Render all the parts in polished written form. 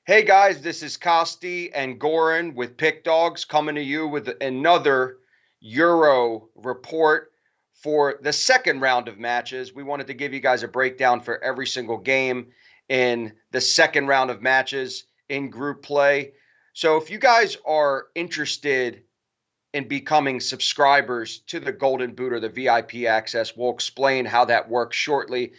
Hey guys, this is Kosti and Goran with Pick Dawgz coming to you with another Euro report for the second round of matches. We wanted to give you guys a breakdown for every single game in the second round of matches in group play. So if you guys are interested in becoming subscribers to the Golden Boot or the VIP access, we'll explain how that works shortly.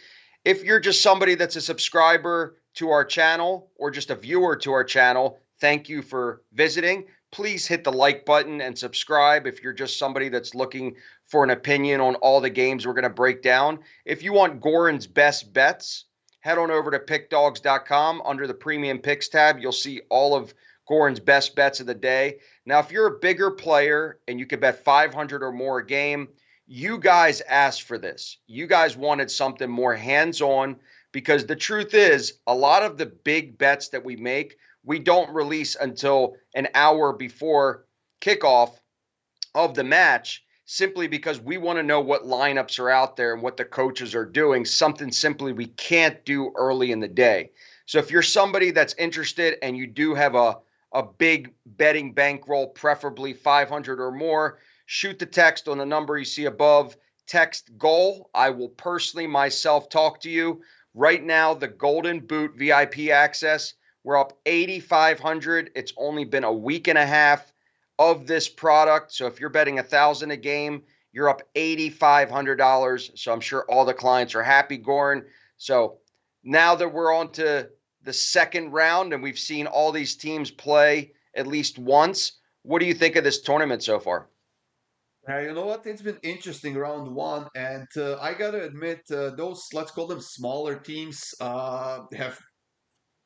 If you're just somebody that's a subscriber to our channel or just a viewer to our channel, thank you for visiting. Please hit the like button and subscribe if you're just somebody that's looking for an opinion on all the games we're going to break down. If you want Goran's best bets, head on over to pickdawgz.com. Under the premium picks tab, you'll see all of Goran's best bets of the day. Now, if you're a bigger player and you could bet 500 or more a game, you guys asked for this. You guys wanted something more hands-on because the truth is, a lot of the big bets that we make, we don't release until an hour before kickoff of the match simply because we want to know what lineups are out there and what the coaches are doing, something simply we can't do early in the day. So if you're somebody that's interested and you do have a big betting bankroll, preferably 500 or more, shoot the text on the number you see above. Text goal. I will personally myself talk to you. Right now, the Golden Boot VIP access, we're up 8,500. It's only been a week and a half of this product. So if you're betting 1,000 a game, you're up $8,500. So I'm sure all the clients are happy, Goran. So now that we're on to the second round and we've seen all these teams play at least once, what do you think of this tournament so far? You know what? It's been interesting round one, and I gotta admit, those let's call them smaller teams have.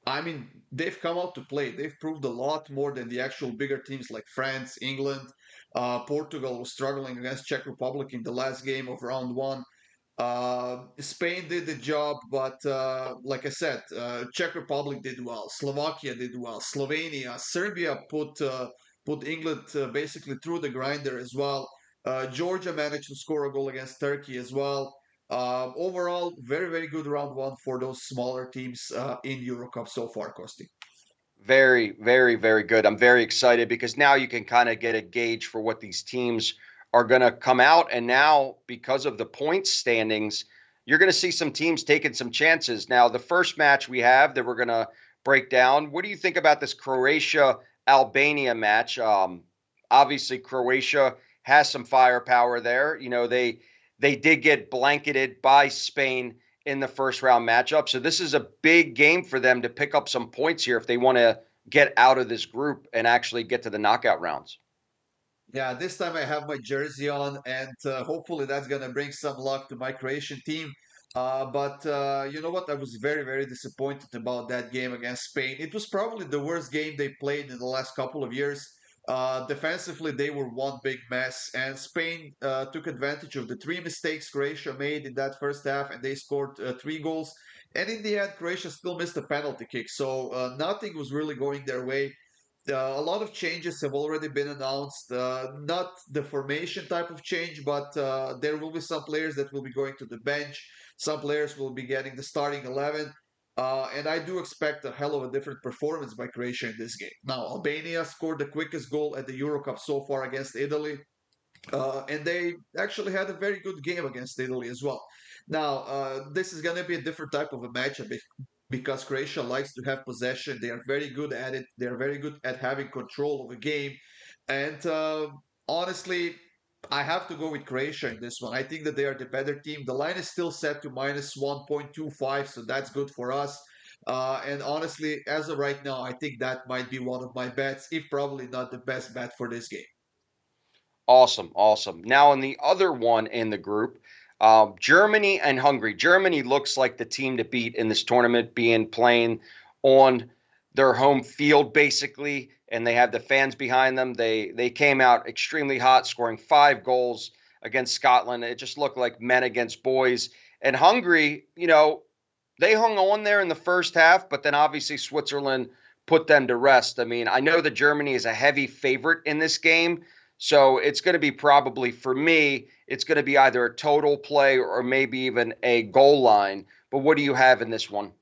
I mean, they've come out to play. They've proved a lot more than the actual bigger teams like France, England. Portugal was struggling against Czech Republic in the last game of round one. Spain did the job, but like I said, Czech Republic did well. Slovakia did well. Slovenia, Serbia put England basically through the grinder as well. Georgia managed to score a goal against Turkey as well. Overall, very very good round one for those smaller teams in Eurocup so far, Kosti. Very, very, very good. I'm very excited because now you can kind of get a gauge for what these teams are going to come out. And now, because of the points standings, you're going to see some teams taking some chances. Now, the first match we have that we're going to break down, what do you think about this Croatia Albania match? Obviously, Croatia has some firepower there. They did get blanketed by Spain in the first round matchup. So this is a big game for them to pick up some points here if they want to get out of this group and actually get to the knockout rounds. Yeah, this time I have my jersey on, and hopefully that's gonna bring some luck to my Croatian team. But you know what? I was very, very disappointed about that game against Spain. It was probably the worst game they played in the last couple of years. Defensively, they were one big mess, and Spain took advantage of the three mistakes Croatia made in that first half, and they scored three goals. And in the end, Croatia still missed a penalty kick, so nothing was really going their way. A lot of changes have already been announced. Not the formation type of change, but there will be some players that will be going to the bench. Some players will be getting the starting 11. And I do expect a hell of a different performance by Croatia in this game. Now, Albania scored the quickest goal at the Euro Cup so far against Italy. And they actually had a very good game against Italy as well. Now, this is going to be a different type of a matchup because Croatia likes to have possession. They are very good at it. They are very good at having control of a game. And honestly, I have to go with Croatia in this one. I think that they are the better team. The line is still set to minus 1.25, so that's good for us. And honestly, as of right now, I think that might be one of my bets, if probably not the best bet for this game. Awesome, awesome. Now, in the other one in the group, Germany and Hungary. Germany looks like the team to beat in this tournament, being playing on their home field basically, and they have the fans behind them. They came out extremely hot, scoring 5 goals against Scotland. It just looked like men against boys. And Hungary, they hung on there in the first half, but then obviously Switzerland put them to rest. I mean, I know that Germany is a heavy favorite in this game, so it's going to be probably for me, it's going to be either a total play or maybe even a goal line. But what do you have in this one?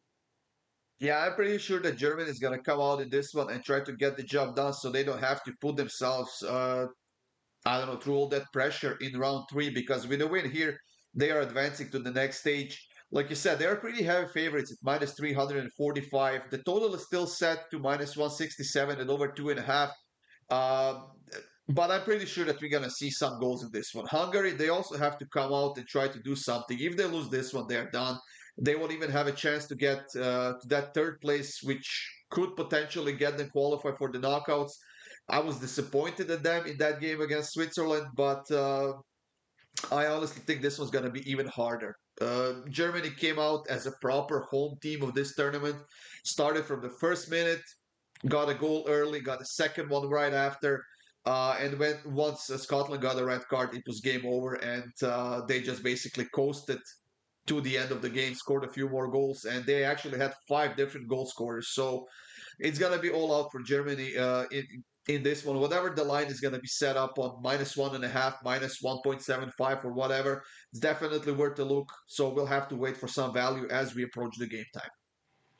Yeah, I'm pretty sure that Germany is going to come out in this one and try to get the job done so they don't have to put themselves, I don't know, through all that pressure in round three, because with a win here, they are advancing to the next stage. Like you said, they are pretty heavy favorites at minus 345. The total is still set to minus 167 and over 2.5. Uh, but I'm pretty sure that we're going to see some goals in this one. Hungary, they also have to come out and try to do something. If they lose this one, they're done. They won't even have a chance to get to that third place, which could potentially get them qualified for the knockouts. I was disappointed at them in that game against Switzerland, but I honestly think this one's going to be even harder. Germany came out as a proper home team of this tournament, started from the first minute, got a goal early, got a second one right after. And when once Scotland got a red card, it was game over, and they just basically coasted to the end of the game, scored a few more goals, and they actually had five different goal scorers. So it's gonna be all out for Germany in this one. Whatever the line is gonna be set up on minus 1.5, minus 1.75 or whatever, it's definitely worth a look. So we'll have to wait for some value as we approach the game time.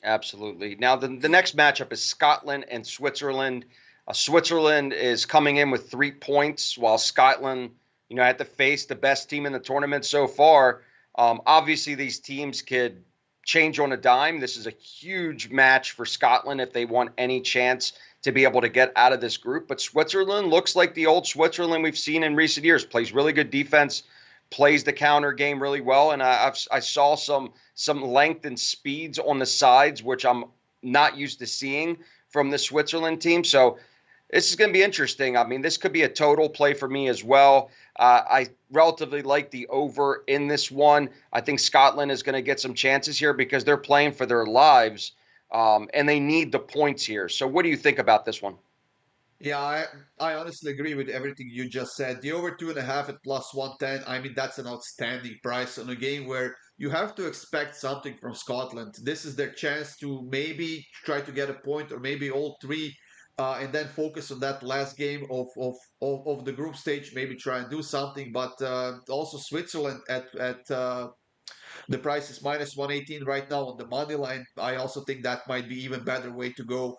Absolutely. Now, the next matchup is Scotland and Switzerland. Switzerland is coming in with 3 points, while Scotland, had to face the best team in the tournament so far. Obviously, these teams could change on a dime. This is a huge match for Scotland if they want any chance to be able to get out of this group. But Switzerland looks like the old Switzerland we've seen in recent years. Plays really good defense, plays the counter game really well, and I saw some length and speeds on the sides, which I'm not used to seeing from the Switzerland team. So this is going to be interesting. I mean, this could be a total play for me as well. I relatively like the over in this one. I think Scotland is going to get some chances here because they're playing for their lives, and they need the points here. So what do you think about this one? Yeah, I honestly agree with everything you just said. The over 2.5 at plus 110, I mean, that's an outstanding price on a game where you have to expect something from Scotland. This is their chance to maybe try to get a point or maybe all three, and then focus on that last game of the group stage, maybe try and do something. But also Switzerland at the price is minus 118 right now on the money line. I also think that might be even better way to go.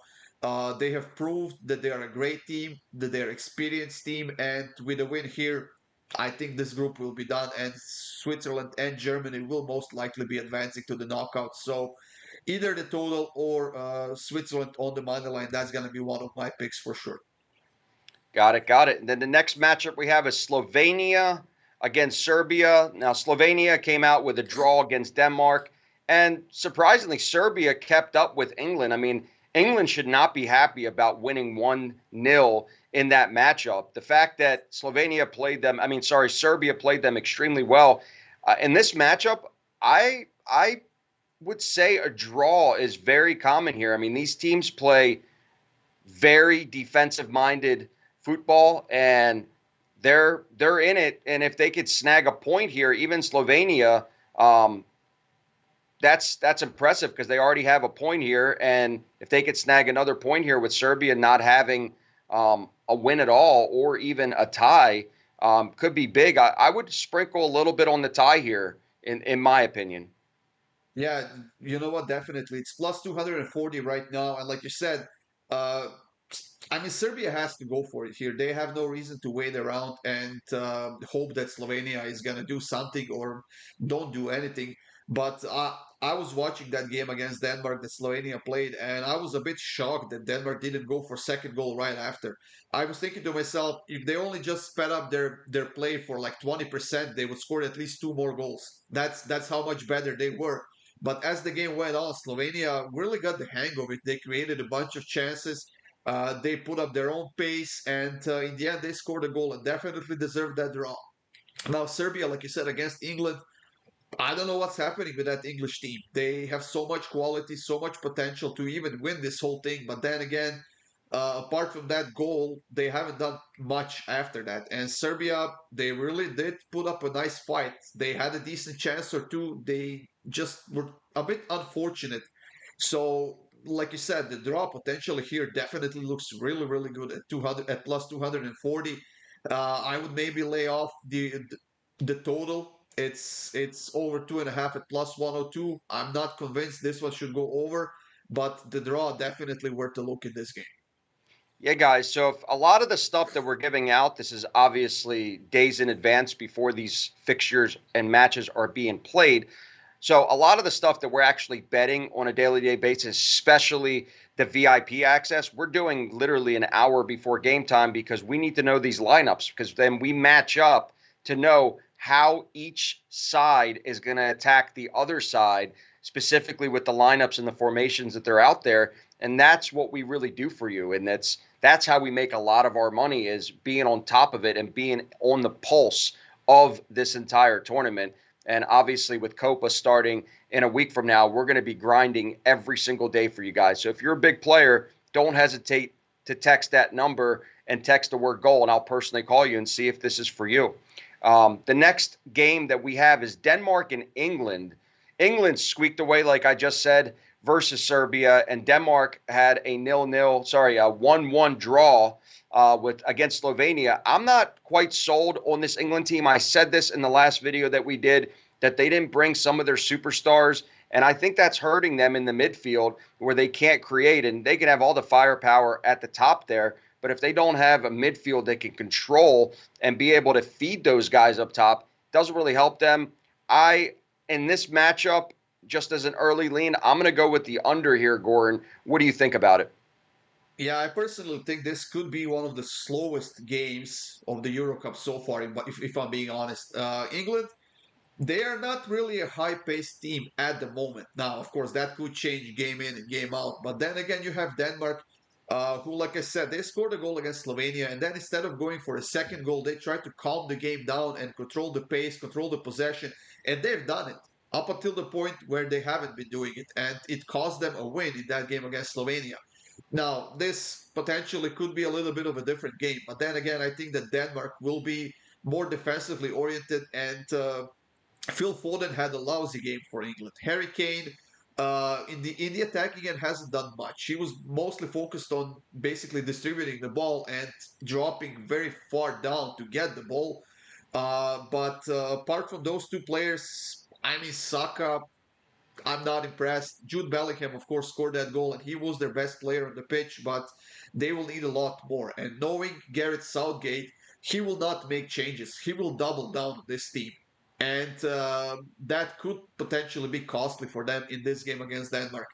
They have proved that they are a great team, that they're experienced team, and with a win here, I think this group will be done, and Switzerland and Germany will most likely be advancing to the knockouts. So either the total or Switzerland on the money line, that's going to be one of my picks for sure. Got it, got it. And then the next matchup we have is Slovenia against Serbia. Now, Slovenia came out with a draw against Denmark, and surprisingly, Serbia kept up with England. I mean, England should not be happy about winning 1-0 in that matchup. The fact that Serbia played them extremely well. In this matchup, I would say a draw is very common here. I mean, these teams play very defensive minded football, and they're in it. And if they could snag a point here, even Slovenia, um, that's impressive because they already have a point here. And if they could snag another point here with Serbia not having a win at all or even a tie, could be big. I would sprinkle a little bit on the tie here, in my opinion. Yeah, you know what? Definitely. It's plus 240 right now. And like you said, uh, I mean, Serbia has to go for it here. They have no reason to wait around and hope that Slovenia is going to do something or don't do anything. But I was watching that game against Denmark that Slovenia played, and I was a bit shocked that Denmark didn't go for second goal right after. I was thinking to myself, if they only just sped up their play for like 20%, they would score at least two more goals. That's how much better they were. But as the game went on, Slovenia really got the hang of it. They created a bunch of chances. They put up their own pace, and in the end, they scored a goal and definitely deserved that draw. Now, Serbia, like you said, against England, I don't know what's happening with that English team. They have so much quality, so much potential to even win this whole thing. But then again, apart from that goal, they haven't done much after that. And Serbia, they really did put up a nice fight. They had a decent chance or two. They just were a bit unfortunate. So, like you said, the draw potential here definitely looks really, really good at 200 at plus 240. I would maybe lay off the total. It's over 2.5 at plus 102. I'm not convinced this one should go over, but the draw definitely worth a look in this game. Yeah, guys. So if a lot of the stuff that we're giving out, this is obviously days in advance before these fixtures and matches are being played. So a lot of the stuff that we're actually betting on a daily day basis, especially the VIP access, we're doing literally an hour before game time because we need to know these lineups because then we match up to know how each side is going to attack the other side, specifically with the lineups and the formations that they're out there. And that's what we really do for you. And that's how we make a lot of our money is being on top of it and being on the pulse of this entire tournament. And obviously, with Copa starting in a week from now, we're going to be grinding every single day for you guys. So if you're a big player, don't hesitate to text that number and text the word goal, and I'll personally call you and see if this is for you. The next game that we have is Denmark and England. England squeaked away, like I just said, versus Serbia, and Denmark had a 1-1 draw with against Slovenia. I'm not quite sold on this England team. I said this in the last video that we did that they didn't bring some of their superstars, and I think that's hurting them in the midfield where they can't create, and they can have all the firepower at the top there. But if they don't have a midfield they can control and be able to feed those guys up top, it doesn't really help them. In this matchup, just as an early lean, I'm going to go with the under here, Goran. What do you think about it? Yeah, I personally think this could be one of the slowest games of the Euro Cup so far, if I'm being honest. England, they are not really a high-paced team at the moment. Now, of course, that could change game in and game out. But then again, you have Denmark, who, like I said, they scored a goal against Slovenia, and then instead of going for a second goal, they tried to calm the game down and control the pace, control the possession, and they've done it up until the point where they haven't been doing it, and it cost them a win in that game against Slovenia. Now, this potentially could be a little bit of a different game, but then again, I think that Denmark will be more defensively oriented, and Phil Foden had a lousy game for England. Harry Kane, in the attacking end, hasn't done much. He was mostly focused on basically distributing the ball and dropping very far down to get the ball. But apart from those two players, I mean, Saka, I'm not impressed. Jude Bellingham, of course, scored that goal, and he was their best player on the pitch, but they will need a lot more. And knowing Gareth Southgate, he will not make changes. He will double down on this team. And that could potentially be costly for them in this game against Denmark.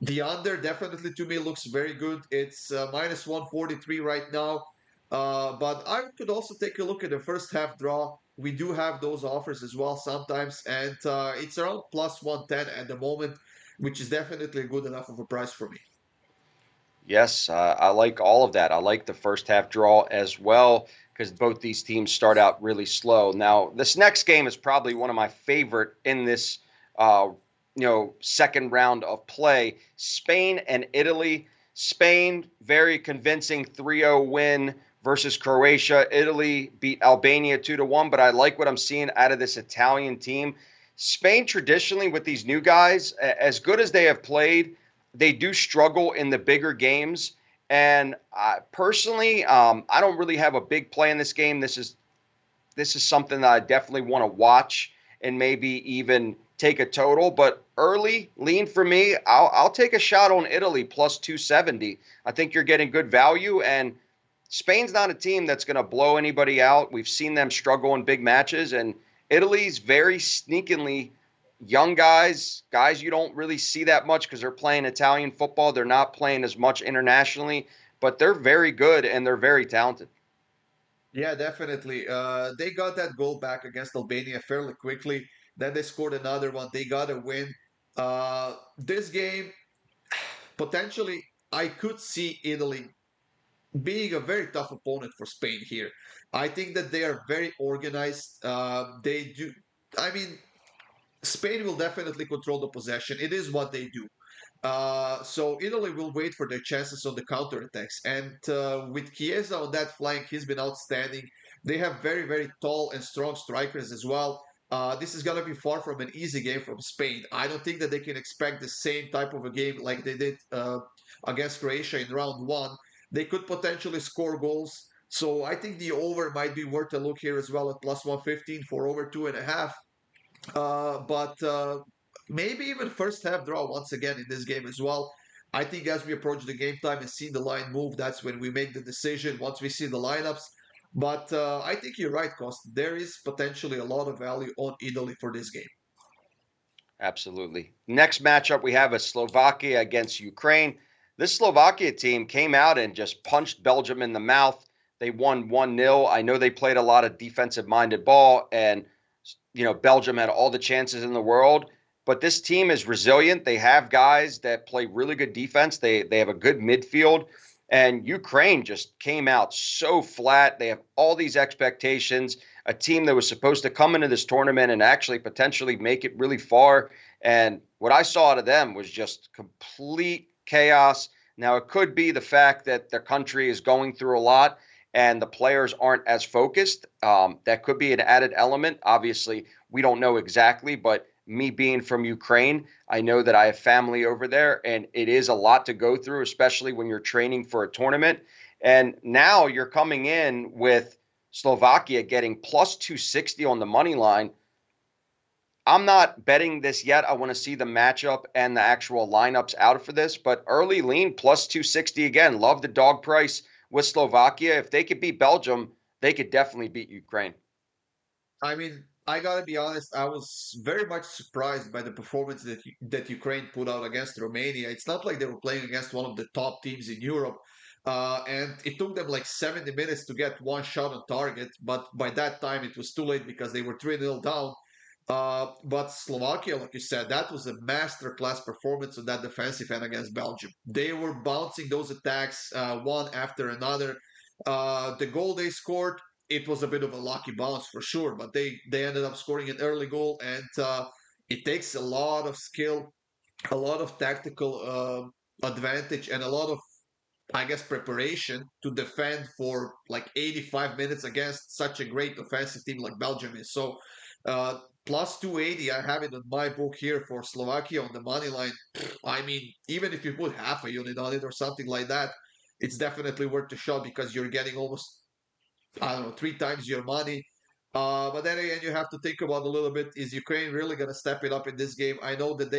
The under definitely to me looks very good. It's minus 143 right now. But I could also take a look at the first half draw. We do have those offers as well sometimes, and it's around plus 110 at the moment, which is definitely good enough of a price for me. Yes, I like all of that. I like the first half draw as well because both these teams start out really slow. Now, this next game is probably one of my favorite in this, second round of play. Spain and Italy. Spain, very convincing 3-0 win versus Croatia. Italy beat Albania 2-1, but I like what I'm seeing out of this Italian team. Spain traditionally with these new guys, as good as they have played, they do struggle in the bigger games. And personally, I don't really have a big play in this game. This is something that I definitely want to watch and maybe even take a total. But early lean for me, I'll take a shot on Italy plus 270. I think you're getting good value, and Spain's not a team that's going to blow anybody out. We've seen them struggle in big matches, and Italy's very sneakily young guys you don't really see that much because they're playing Italian football. They're not playing as much internationally, but they're very good and they're very talented. Yeah, definitely. They got that goal back against Albania fairly quickly. Then they scored another one. They got a win. This game, potentially, I could see Italy being a very tough opponent for Spain here. I think that they are very organized. They do. I mean, Spain will definitely control the possession. It is what they do. So Italy will wait for their chances on the counterattacks. And with Chiesa on that flank, he's been outstanding. They have very, very tall and strong strikers as well. This is going to be far from an easy game from Spain. I don't think that they can expect the same type of a game like they did against Croatia in round one. They could potentially score goals. So I think the over might be worth a look here as well at plus 115 for over 2.5. But maybe even first half draw once again in this game as well. I think as we approach the game time and see the line move, that's when we make the decision once we see the lineups. But I think you're right, Cost. There is potentially a lot of value on Italy for this game. Absolutely. Next matchup we have is Slovakia against Ukraine. This Slovakia team came out and just punched Belgium in the mouth. They won 1-0. I know they played a lot of defensive minded ball, and Belgium had all the chances in the world, but this team is resilient. They have guys that play really good defense. They have a good midfield, and Ukraine just came out so flat. They have all these expectations. A team that was supposed to come into this tournament and actually potentially make it really far. And what I saw out of them was just complete chaos. Now, it could be the fact that their country is going through a lot and the players aren't as focused. That could be an added element. Obviously, we don't know exactly, but me being from Ukraine, I know that I have family over there, and it is a lot to go through, especially when you're training for a tournament. And now you're coming in with Slovakia getting plus 260 on the money line. I'm not betting this yet. I want to see the matchup and the actual lineups out for this, but early lean plus 260 again. Love the dog price with Slovakia. If they could beat Belgium, they could definitely beat Ukraine. I mean, I gotta be honest. I was very much surprised by the performance that Ukraine put out against Romania. It's not like they were playing against one of the top teams in Europe, and it took them like 70 minutes to get one shot on target. But by that time, it was too late because they were 3-0 down. But Slovakia, like you said, that was a masterclass performance on that defensive end against Belgium. They were bouncing those attacks one after another. The goal they scored, it was a bit of a lucky bounce for sure, but they ended up scoring an early goal, and it takes a lot of skill, a lot of tactical advantage, and a lot of, I guess, preparation to defend for like 85 minutes against such a great offensive team like Belgium is. So, plus 280, I have it on my book here for Slovakia on the money line. I mean, even if you put half a unit on it or something like that, it's definitely worth the shot because you're getting almost, I don't know, three times your money. But then again, you have to think about a little bit: is Ukraine really going to step it up in this game? I know that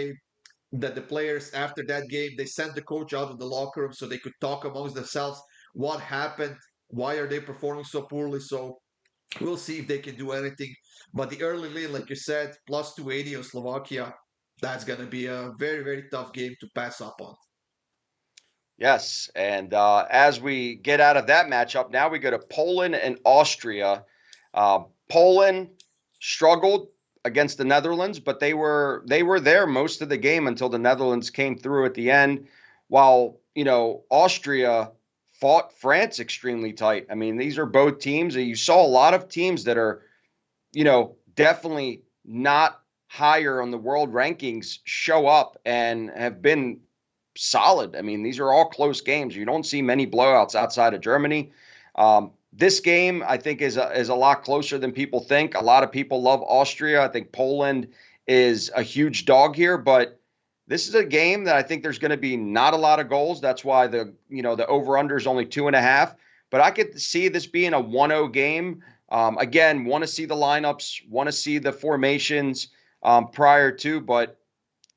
the players after that game they sent the coach out of the locker room so they could talk amongst themselves what happened, why are they performing so poorly. So we'll see if they can do anything. But the early lead, like you said, plus 280 on Slovakia, that's going to be a very, very tough game to pass up on. Yes, and as we get out of that matchup, now we go to Poland and Austria. Poland struggled against the Netherlands, but they were there most of the game until the Netherlands came through at the end. While Austria fought France extremely tight. I mean, these are both teams that you saw a lot of teams that are definitely not higher on the world rankings show up and have been solid. I mean, these are all close games. You don't see many blowouts outside of Germany. This game, I think, is a lot closer than people think. A lot of people love Austria. I think Poland is a huge dog here, but this is a game that I think there's going to be not a lot of goals. That's why the over under is only 2.5. But I could see this being a 1-0 game. Again, want to see the lineups, want to see the formations prior to, but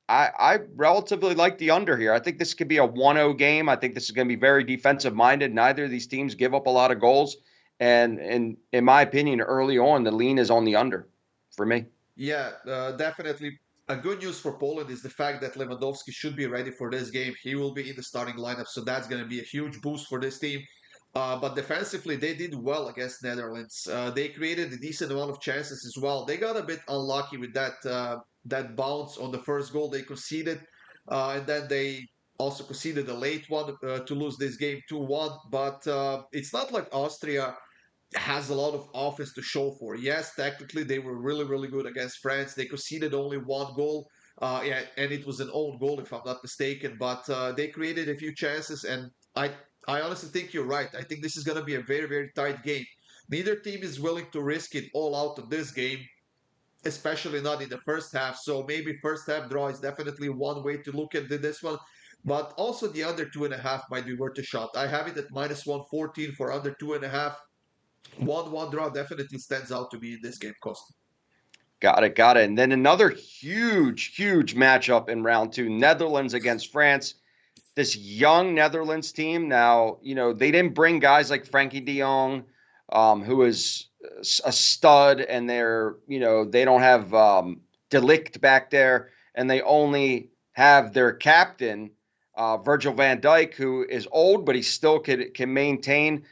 I relatively like the under here. I think this could be a 1-0 game. I think this is going to be very defensive minded. Neither of these teams give up a lot of goals. And in my opinion, early on, the lean is on the under for me. Yeah, definitely. A good news for Poland is the fact that Lewandowski should be ready for this game. He will be in the starting lineup, so that's going to be a huge boost for this team. But defensively, they did well against Netherlands. They created a decent amount of chances as well. They got a bit unlucky with that bounce on the first goal they conceded, and then they also conceded a late one to lose this game 2-1. But it's not like Austria has a lot of offense to show for. Yes, technically they were really, really good against France. They conceded only one goal, yeah, and it was an own goal if I'm not mistaken. But they created a few chances, and I honestly think you're right. I think this is going to be a very, very tight game. Neither team is willing to risk it all out of this game, especially not in the first half. So maybe first half draw is definitely one way to look at this one. But also the under 2.5 might be worth a shot. I have it at minus 114 for under 2.5. 1-1 draw definitely stands out to me in this game, Costa. Got it, got it. And then another huge, huge matchup in round two: Netherlands against France. this young Netherlands team. Now, they didn't bring guys like Frankie de Jong, who is a stud, and they don't have De Ligt back there, and they only have their captain, Virgil van Dijk, who is old, but he still can maintain.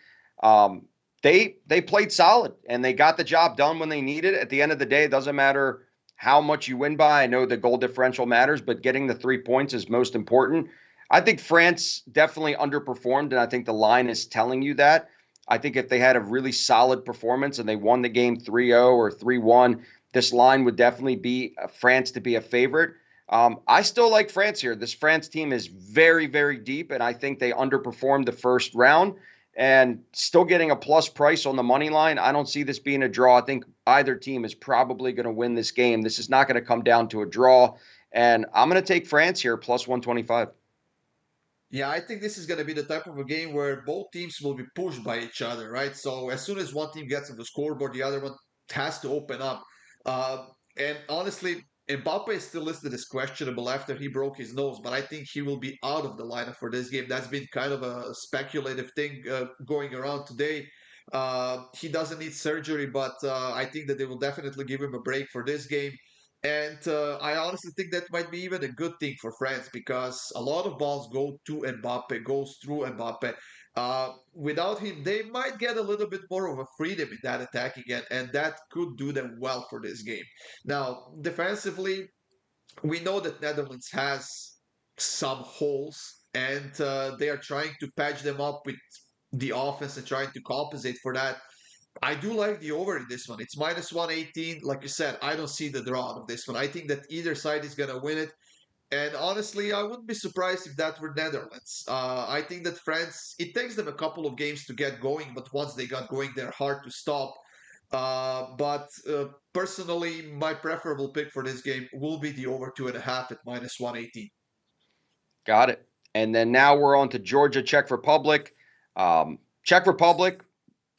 Um, they played solid, and they got the job done when they needed it. At the end of the day, it doesn't matter how much you win by. I know the goal differential matters, but getting the 3 points is most important. I think France definitely underperformed, and I think the line is telling you that. I think if they had a really solid performance and they won the game 3-0 or 3-1, this line would definitely be France to be a favorite. I still like France here. This France team is very, very deep, and I think they underperformed the first round and still getting a plus price on the money line. I don't see this being a draw. I think either team is probably going to win this game. This is not going to come down to a draw, and I'm going to take France here plus 125. Yeah, I think this is going to be the type of a game where both teams will be pushed by each other, right? So as soon as one team gets on the scoreboard, the other one has to open up. Uh, and honestly, Mbappe is still listed as questionable after he broke his nose, but I think he will be out of the lineup for this game. That's been kind of a speculative thing going around today. He doesn't need surgery, but I think that they will definitely give him a break for this game. And I honestly think that might be even a good thing for France because a lot of balls go to Mbappe, goes through Mbappe. Without him, they might get a little bit more of a freedom in that attack again, and that could do them well for this game. Now, defensively, we know that Netherlands has some holes, and they are trying to patch them up with the offense and trying to compensate for that. I do like the over in this one. It's minus 118. Like you said, I don't see the draw of this one. I think that either side is going to win it. And honestly, I wouldn't be surprised if that were Netherlands. I think that France, it takes them a couple of games to get going, but once they got going, they're hard to stop. But personally, my preferable pick for this game will be the over 2.5 at minus 118. Got it. And then now we're on to Georgia, Czech Republic. Czech Republic,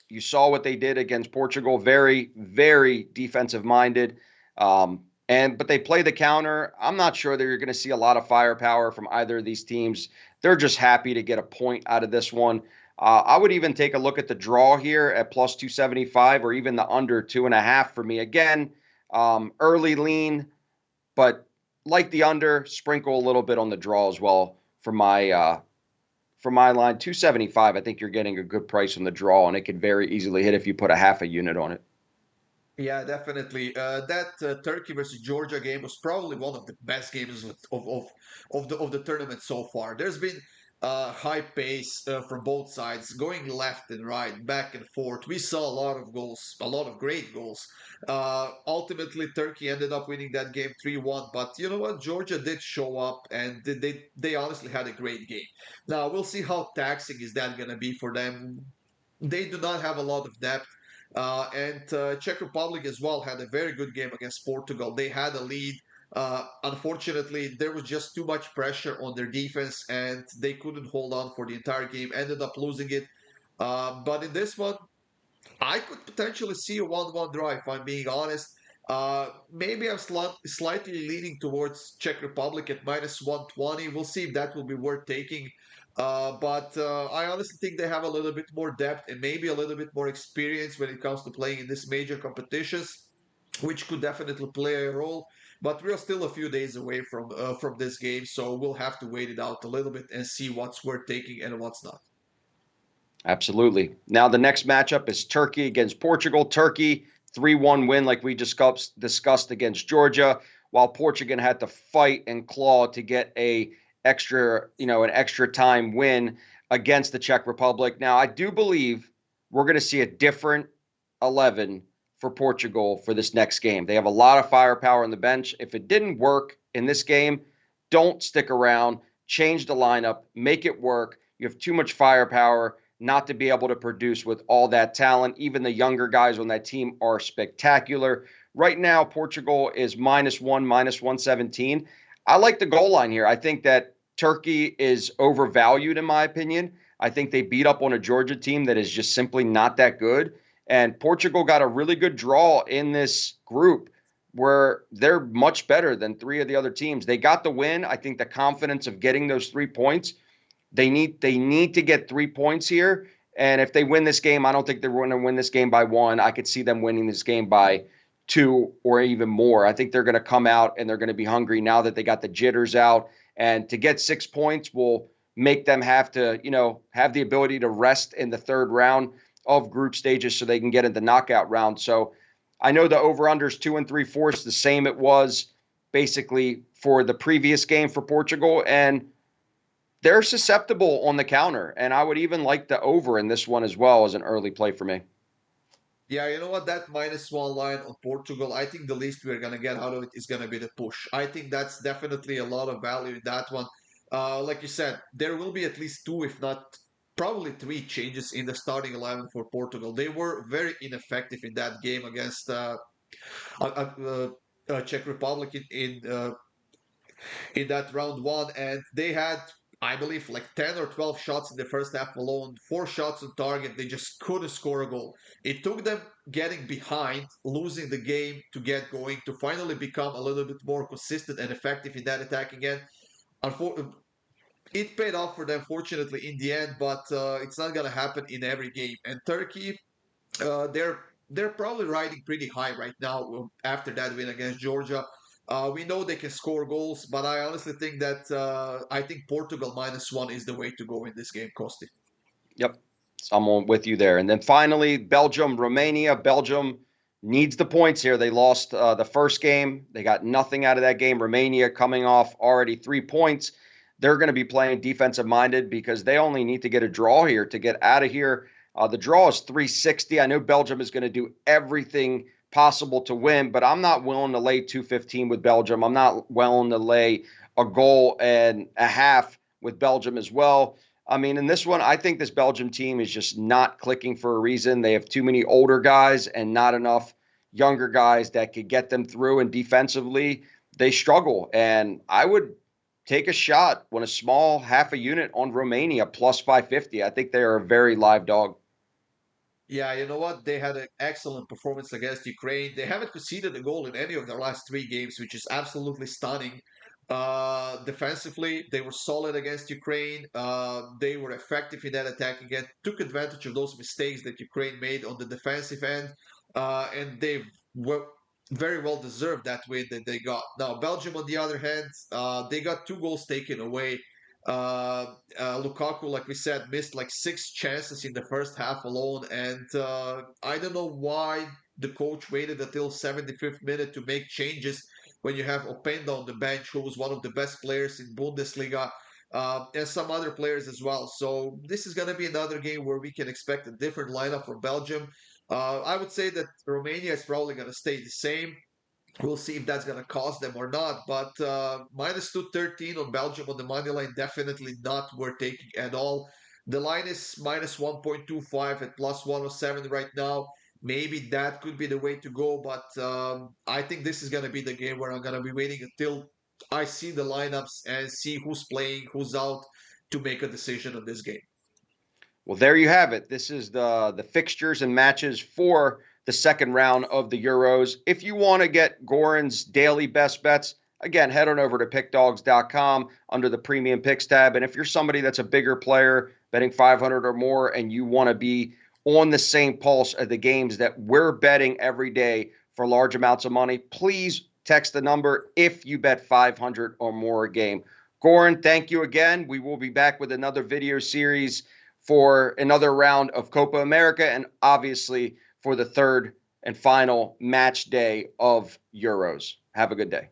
you saw what they did against Portugal. Very, very defensive minded. But they play the counter. I'm not sure that you're going to see a lot of firepower from either of these teams. They're just happy to get a point out of this one. I would even take a look at the draw here at plus 275 or even the under 2.5 for me. Again, early lean, but like the under, sprinkle a little bit on the draw as well for my line. 275. I think you're getting a good price on the draw, and it could very easily hit if you put a half a unit on it. Yeah, definitely. That Turkey versus Georgia game was probably one of the best games of the tournament so far. There's been high pace from both sides, going left and right, back and forth. We saw a lot of goals, a lot of great goals. Ultimately, Turkey ended up winning that game 3-1. But you know what? Georgia did show up, and they honestly had a great game. Now we'll see how taxing is that going to be for them. They do not have a lot of depth. And Czech Republic as well had a very good game against Portugal. They had a lead. Unfortunately, there was just too much pressure on their defense, and they couldn't hold on for the entire game. Ended up losing it. But in this one, I could potentially see a 1-1 draw if I'm being honest. Maybe I'm slightly leaning towards Czech Republic at minus 120. We'll see if that will be worth taking. But I honestly think they have a little bit more depth and maybe a little bit more experience when it comes to playing in these major competitions, which could definitely play a role. But we're still a few days away from this game, so we'll have to wait it out a little bit and see what's worth taking and what's not. Absolutely. Now the next matchup is Turkey against Portugal. Turkey 3-1 win, like we discussed against Georgia, while Portugal had to fight and claw to get an extra time win against the Czech Republic. Now I do believe we're going to see a different 11 for Portugal for this next game. They have a lot of firepower on the bench. If it didn't work in this game, don't stick around. Change the lineup. Make it work. You have too much firepower not to be able to produce with all that talent. Even the younger guys on that team are spectacular. Right now, Portugal is -1, -117. I like the goal line here. I think that Turkey is overvalued, in my opinion. I think they beat up on a Georgia team that is just simply not that good. And Portugal got a really good draw in this group where they're much better than three of the other teams. They got the win. I think the confidence of getting those 3 points They need to get 3 points here. And if they win this game, I don't think they're going to win this game by one. I could see them winning this game by two or even more. I think they're going to come out and they're going to be hungry now that they got the jitters out. And to get 6 points will make them have to, have the ability to rest in the third round of group stages so they can get into knockout round. So I know the over-unders 2 3/4, the same it was basically for the previous game for Portugal. And they're susceptible on the counter. And I would even like the over in this one as well as an early play for me. Yeah, you know what? That -1 line on Portugal, I think the least we're going to get out of it is going to be the push. I think that's definitely a lot of value in that one. Like you said, there will be at least two, if not probably three changes in the starting 11 for Portugal. They were very ineffective in that game against Czech Republic in that round one, and they had, I believe, like 10 or 12 shots in the first half alone, 4 shots on target. They just couldn't score a goal. It took them getting behind, losing the game to get going, to finally become a little bit more consistent and effective in that attack again. It paid off for them, fortunately, in the end, but it's not going to happen in every game. And Turkey, they're probably riding pretty high right now after that win against Georgia. We know they can score goals, but I honestly think that I think Portugal -1 is the way to go in this game, Kosti. Yep. So I'm with you there. And then finally, Belgium, Romania. Belgium needs the points here. They lost the first game. They got nothing out of that game. Romania coming off already 3 points. They're going to be playing defensive minded because they only need to get a draw here to get out of here. The draw is 360. I know Belgium is going to do everything possible to win, but I'm not willing to lay 215 with Belgium. I'm not willing to lay a goal and a half with Belgium as well. I mean, in this one, I think this Belgium team is just not clicking for a reason. They have too many older guys and not enough younger guys that could get them through. And defensively, they struggle. And I would take a shot when a small half a unit on Romania plus 550. I think they are a very live dog. Yeah, you know what? They had an excellent performance against Ukraine. They haven't conceded a goal in any of their last 3 games, which is absolutely stunning. Defensively, they were solid against Ukraine. They were effective in that attack again, took advantage of those mistakes that Ukraine made on the defensive end, and they were very well deserved that win that they got. Now, Belgium, on the other hand, they got 2 goals taken away. Lukaku, like we said, missed like 6 chances in the first half alone, and I don't know why the coach waited until 75th minute to make changes when you have Openda on the bench, who was one of the best players in Bundesliga, and some other players as well. So this is going to be another game where we can expect a different lineup for Belgium. I would say that Romania is probably going to stay the same. We'll see if that's going to cost them or not. But -213 on Belgium on the money line, definitely not worth taking at all. The line is -1.25 at +107 right now. Maybe that could be the way to go. But I think this is going to be the game where I'm going to be waiting until I see the lineups and see who's playing, who's out to make a decision on this game. Well, there you have it. This is the fixtures and matches for the second round of the Euros. If you want to get Goran's daily best bets, again, head on over to pickdawgz.com under the premium picks tab. And if you're somebody that's a bigger player, betting 500 or more, and you want to be on the same pulse of the games that we're betting every day for large amounts of money, please text the number if you bet 500 or more a game. Goran, thank you again. We will be back with another video series for another round of Copa America and obviously for the third and final match day of Euros. Have a good day.